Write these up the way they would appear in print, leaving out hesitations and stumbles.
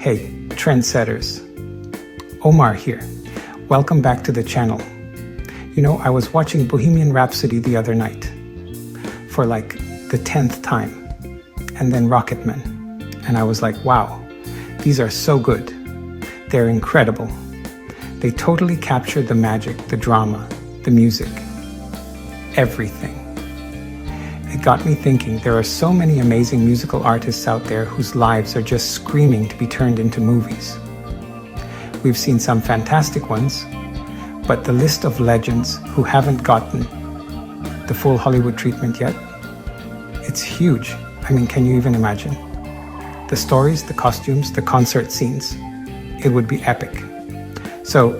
Hey, trendsetters. Omar here. Welcome back to the channel. You know, I was watching Bohemian Rhapsody the other night for like the 10th time, and then Rocketman. And I was like, wow, these are so good. They're incredible. They totally captured the magic, the drama, the music, everything. It got me thinking, there are so many amazing musical artists out there whose lives are just screaming to be turned into movies. We've seen some fantastic ones, but the list of legends who haven't gotten the full Hollywood treatment yet, it's huge. I mean, can you even imagine? The stories, the costumes, the concert scenes, it would be epic. So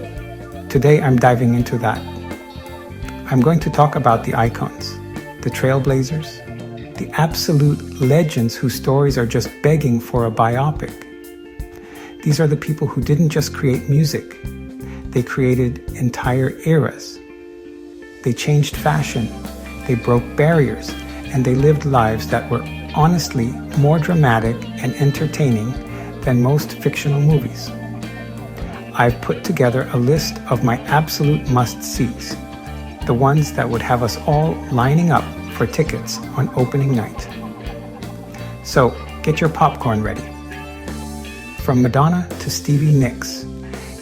today I'm diving into that. I'm going to talk about the icons, the trailblazers, the absolute legends whose stories are just begging for a biopic. These are the people who didn't just create music, they created entire eras. They changed fashion, they broke barriers, and they lived lives that were honestly more dramatic and entertaining than most fictional movies. I've put together a list of my absolute must-sees, the ones that would have us all lining up for tickets on opening night. So get your popcorn ready. From Madonna to Stevie Nicks,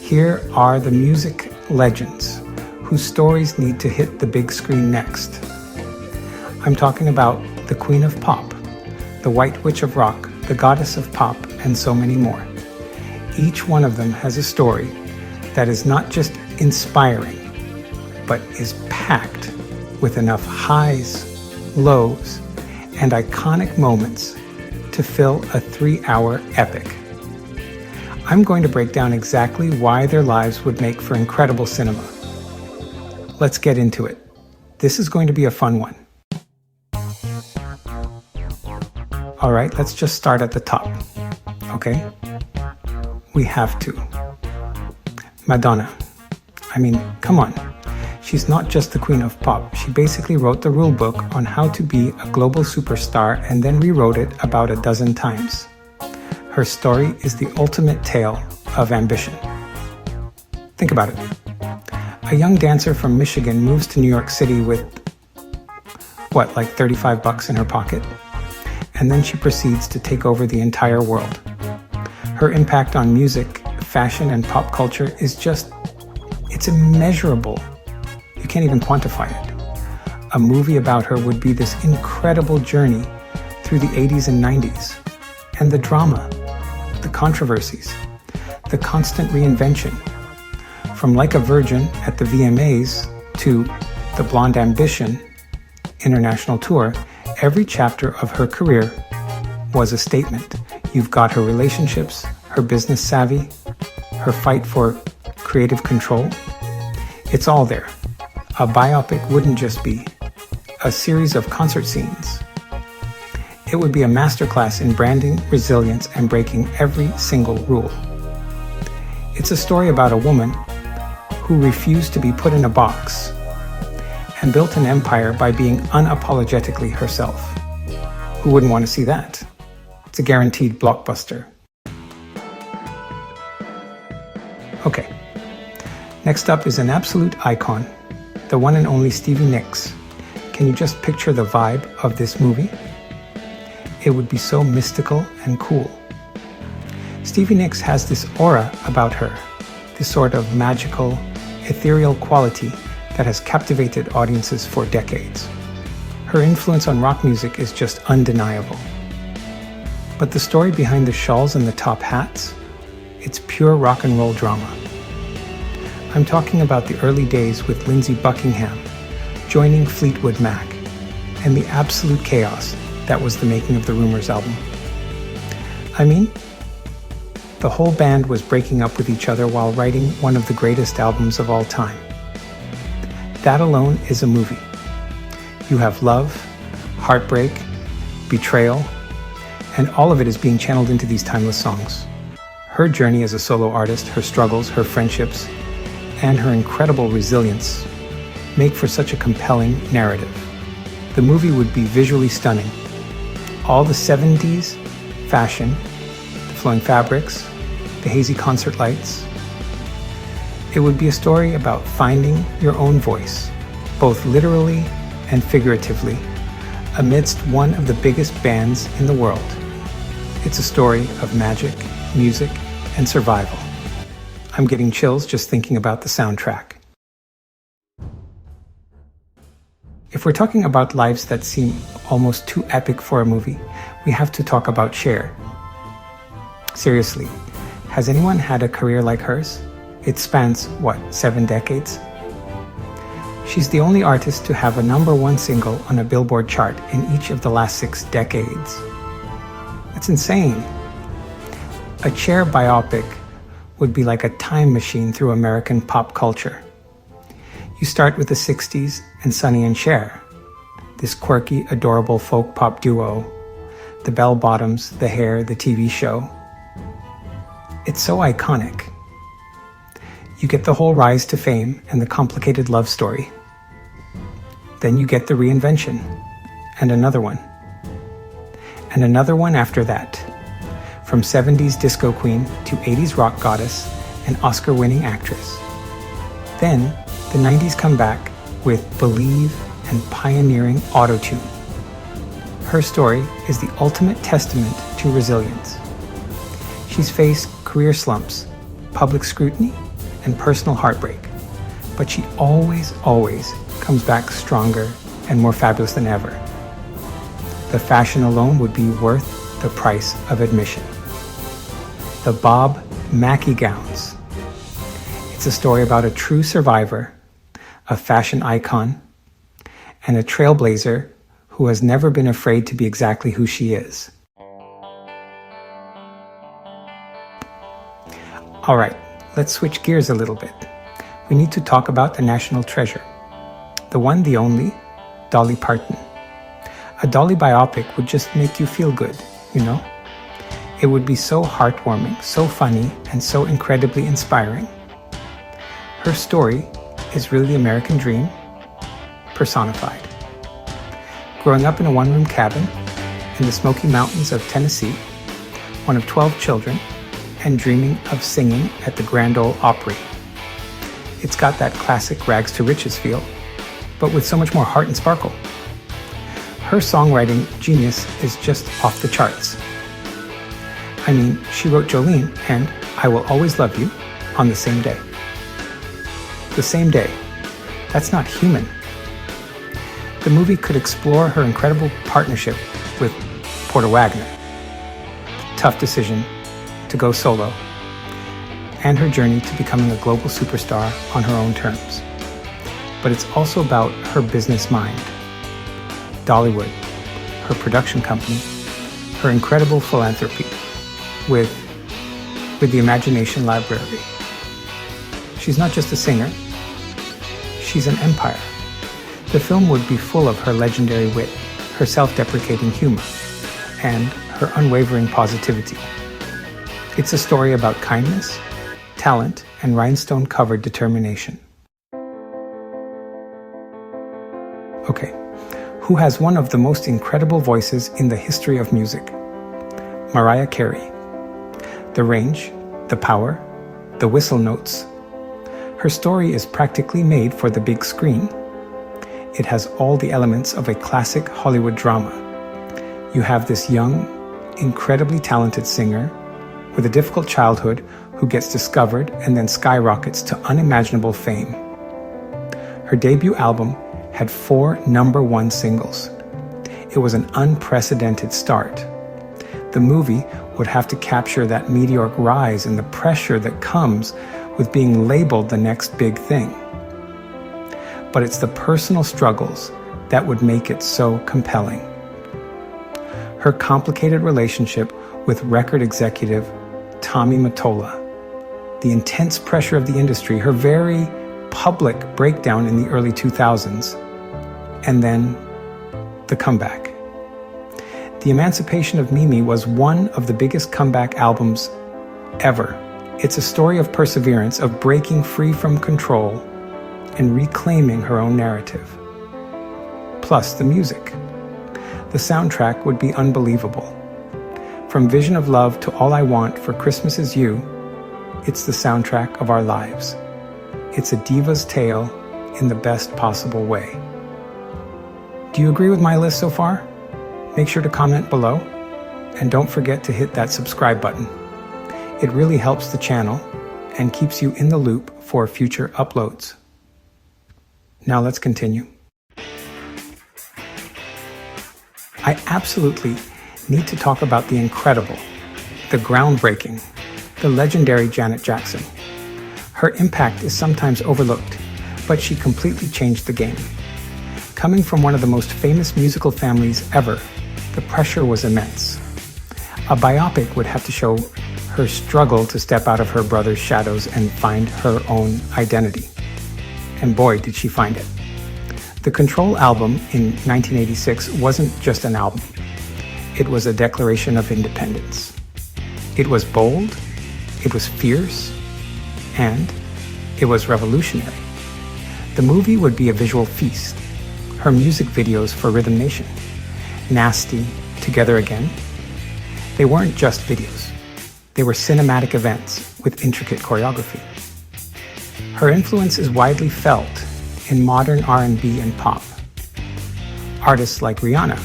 here are the music legends whose stories need to hit the big screen next. I'm talking about the Queen of Pop, the White Witch of Rock, the Goddess of Pop, and so many more. Each one of them has a story that is not just inspiring, but is packed with enough highs, lows, and iconic moments to fill a 3-hour epic. I'm going to break down exactly why their lives would make for incredible cinema. Let's get into it. This is going to be a fun one. All right, let's just start at the top, okay? We have to. Madonna. I mean, come on. She's not just the Queen of Pop. She basically wrote the rule book on how to be a global superstar and then rewrote it about a dozen times. Her story is the ultimate tale of ambition. Think about it. A young dancer from Michigan moves to New York City with, like $35 in her pocket? And then she proceeds to take over the entire world. Her impact on music, fashion, and pop culture is just, it's immeasurable. You can't even quantify it. A movie about her would be this incredible journey through the 80s and 90s. And the drama, the controversies, the constant reinvention. From Like a Virgin at the VMAs to The Blonde Ambition international tour, every chapter of her career was a statement. You've got her relationships, her business savvy, her fight for creative control. It's all there. A biopic wouldn't just be a series of concert scenes. It would be a masterclass in branding, resilience, and breaking every single rule. It's a story about a woman who refused to be put in a box and built an empire by being unapologetically herself. Who wouldn't want to see that? It's a guaranteed blockbuster. Okay, next up is an absolute icon, the one and only Stevie Nicks. Can you just picture the vibe of this movie? It would be so mystical and cool. Stevie Nicks has this aura about her, this sort of magical, ethereal quality that has captivated audiences for decades. Her influence on rock music is just undeniable. But the story behind the shawls and the top hats, it's pure rock and roll drama. I'm talking about the early days with Lindsey Buckingham joining Fleetwood Mac and the absolute chaos that was the making of the Rumours album. I mean, the whole band was breaking up with each other while writing one of the greatest albums of all time. That alone is a movie. You have love, heartbreak, betrayal, and all of it is being channeled into these timeless songs. Her journey as a solo artist, her struggles, her friendships, and her incredible resilience make for such a compelling narrative. The movie would be visually stunning. All the 70s fashion, the flowing fabrics, the hazy concert lights. It would be a story about finding your own voice, both literally and figuratively, amidst one of the biggest bands in the world. It's a story of magic, music, and survival. I'm getting chills just thinking about the soundtrack. If we're talking about lives that seem almost too epic for a movie, we have to talk about Cher. Seriously, has anyone had a career like hers? It spans, 7 decades? She's the only artist to have a #1 single on a Billboard chart in each of the last 6 decades. That's insane. A Cher biopic would be like a time machine through American pop culture. You start with the 60s and Sonny and Cher, this quirky, adorable folk pop duo, the bell bottoms, the hair, the TV show. It's so iconic. You get the whole rise to fame and the complicated love story. Then you get the reinvention, and another one. And another one after that. From 70s disco queen to 80s rock goddess and Oscar-winning actress. Then, the 90s come back with Believe and pioneering auto-tune. Her story is the ultimate testament to resilience. She's faced career slumps, public scrutiny, and personal heartbreak, but she always comes back stronger and more fabulous than ever. The fashion alone would be worth the price of admission. The Bob Mackie gowns. It's a story about a true survivor, a fashion icon, and a trailblazer who has never been afraid to be exactly who she is. All right, let's switch gears a little bit. We need to talk about the national treasure. The one, the only, Dolly Parton. A Dolly biopic would just make you feel good, you know? It would be so heartwarming, so funny, and so incredibly inspiring. Her story is really the American dream, personified. Growing up in a one-room cabin in the Smoky Mountains of Tennessee, one of 12 children, and dreaming of singing at the Grand Ole Opry. It's got that classic rags to riches feel, but with so much more heart and sparkle. Her songwriting genius is just off the charts. I mean, she wrote Jolene and I Will Always Love You on the same day. The same day. That's not human. The movie could explore her incredible partnership with Porter Wagoner. Tough decision to go solo, and her journey to becoming a global superstar on her own terms. But it's also about her business mind, Dollywood, her production company, her incredible philanthropy with the Imagination Library. She's not just a singer, she's an empire. The film would be full of her legendary wit, her self-deprecating humor, and her unwavering positivity. It's a story about kindness, talent, and rhinestone-covered determination. Okay, who has one of the most incredible voices in the history of music? Mariah Carey. The range, the power, the whistle notes. Her story is practically made for the big screen. It has all the elements of a classic Hollywood drama. You have this young, incredibly talented singer with a difficult childhood who gets discovered and then skyrockets to unimaginable fame. Her debut album had 4 #1 singles. It was an unprecedented start. The movie would have to capture that meteoric rise and the pressure that comes with being labeled the next big thing. But it's the personal struggles that would make it so compelling. Her complicated relationship with record executive Tommy Mottola, the intense pressure of the industry, her very public breakdown in the early 2000s, and then the comeback. The Emancipation of Mimi was one of the biggest comeback albums ever. It's a story of perseverance, of breaking free from control and reclaiming her own narrative. Plus the music. The soundtrack would be unbelievable. From Vision of Love to All I Want for Christmas Is You, It's the soundtrack of our lives. It's a diva's tale in the best possible way. Do you agree with my list so far? Make sure to comment below, and don't forget to hit that subscribe button. It really helps the channel and keeps you in the loop for future uploads. Now let's continue. I absolutely need to talk about the incredible, the groundbreaking, the legendary Janet Jackson. Her impact is sometimes overlooked, but she completely changed the game. Coming from one of the most famous musical families ever, the pressure was immense. A biopic would have to show her struggle to step out of her brother's shadows and find her own identity. And boy, did she find it. The Control album in 1986 wasn't just an album. It was a declaration of independence. It was bold, it was fierce, and it was revolutionary. The movie would be a visual feast. Her music videos for Rhythm Nation, Nasty, Together Again, they weren't just videos. They were cinematic events with intricate choreography. Her influence is widely felt in modern R&B and pop. Artists like Rihanna,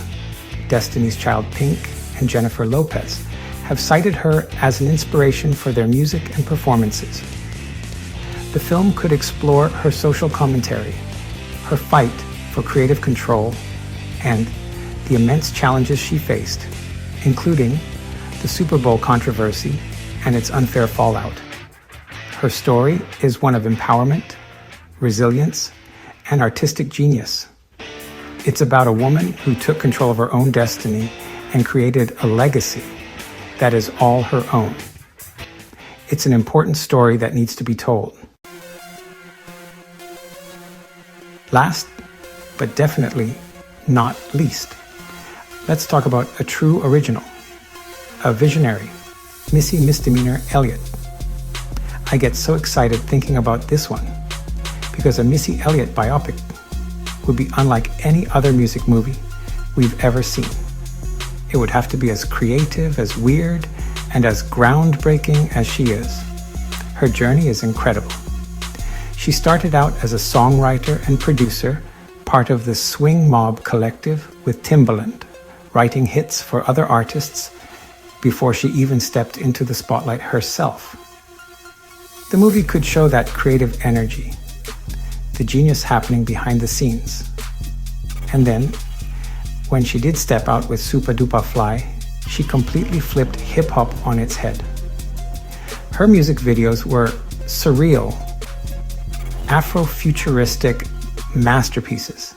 Destiny's Child Pink, and Jennifer Lopez have cited her as an inspiration for their music and performances. The film could explore her social commentary, her fight for creative control, and the immense challenges she faced, including the Super Bowl controversy and its unfair fallout. Her story is one of empowerment, resilience, and artistic genius. It's about a woman who took control of her own destiny and created a legacy that is all her own. It's an important story that needs to be told. Last, but definitely not least, let's talk about a true original, a visionary, Missy Misdemeanor Elliott. I get so excited thinking about this one because a Missy Elliott biopic would be unlike any other music movie we've ever seen. It would have to be as creative, as weird, and as groundbreaking as she is. Her journey is incredible. She started out as a songwriter and producer, part of the Swing Mob collective with Timbaland, writing hits for other artists before she even stepped into the spotlight herself. The movie could show that creative energy, the genius happening behind the scenes. And then, when she did step out with Supa Dupa Fly, she completely flipped hip-hop on its head. Her music videos were surreal, Afro-futuristic masterpieces.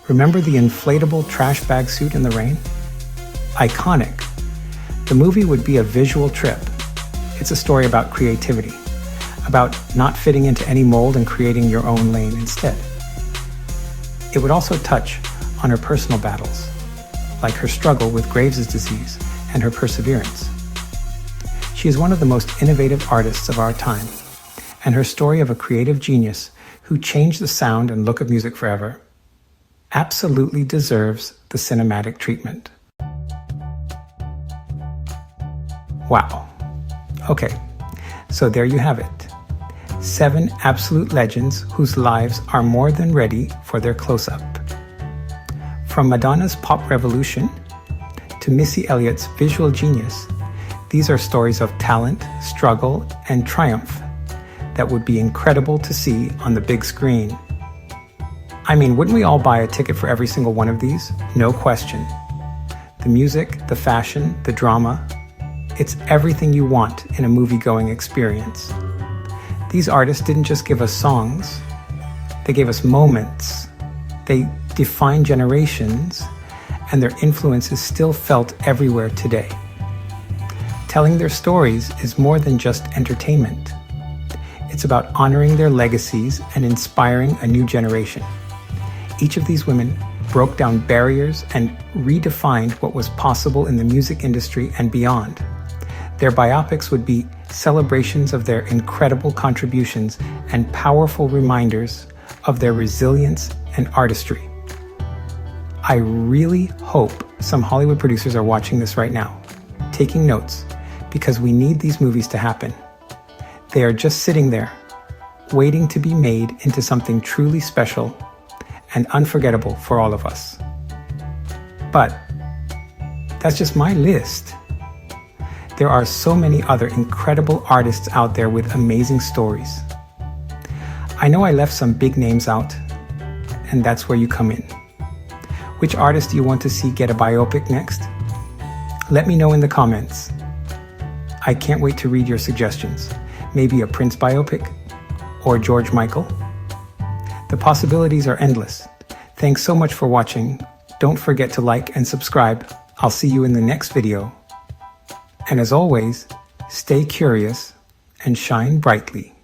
Remember the inflatable trash bag suit in the rain? Iconic. The movie would be a visual trip. It's a story about creativity, about not fitting into any mold and creating your own lane instead. It would also touch on her personal battles, like her struggle with Graves' disease and her perseverance. She is one of the most innovative artists of our time, and her story of a creative genius who changed the sound and look of music forever absolutely deserves the cinematic treatment. Wow. Okay, so there you have it. 7 absolute legends whose lives are more than ready for their close-up. From Madonna's pop revolution to Missy Elliott's visual genius, these are stories of talent, struggle, and triumph that would be incredible to see on the big screen. I mean, wouldn't we all buy a ticket for every single one of these? No question. The music, the fashion, the drama, it's everything you want in a movie-going experience. These artists didn't just give us songs, they gave us moments. They defined generations, and their influence is still felt everywhere today. Telling their stories is more than just entertainment. It's about honoring their legacies and inspiring a new generation. Each of these women broke down barriers and redefined what was possible in the music industry and beyond. Their biopics would be celebrations of their incredible contributions and powerful reminders of their resilience and artistry. I really hope some Hollywood producers are watching this right now, taking notes, because we need these movies to happen. They are just sitting there, waiting to be made into something truly special and unforgettable for all of us. But that's just my list. There are so many other incredible artists out there with amazing stories. I know I left some big names out, and that's where you come in. Which artist do you want to see get a biopic next? Let me know in the comments. I can't wait to read your suggestions. Maybe a Prince biopic or George Michael. The possibilities are endless. Thanks so much for watching. Don't forget to like and subscribe. I'll see you in the next video. And as always, stay curious and shine brightly.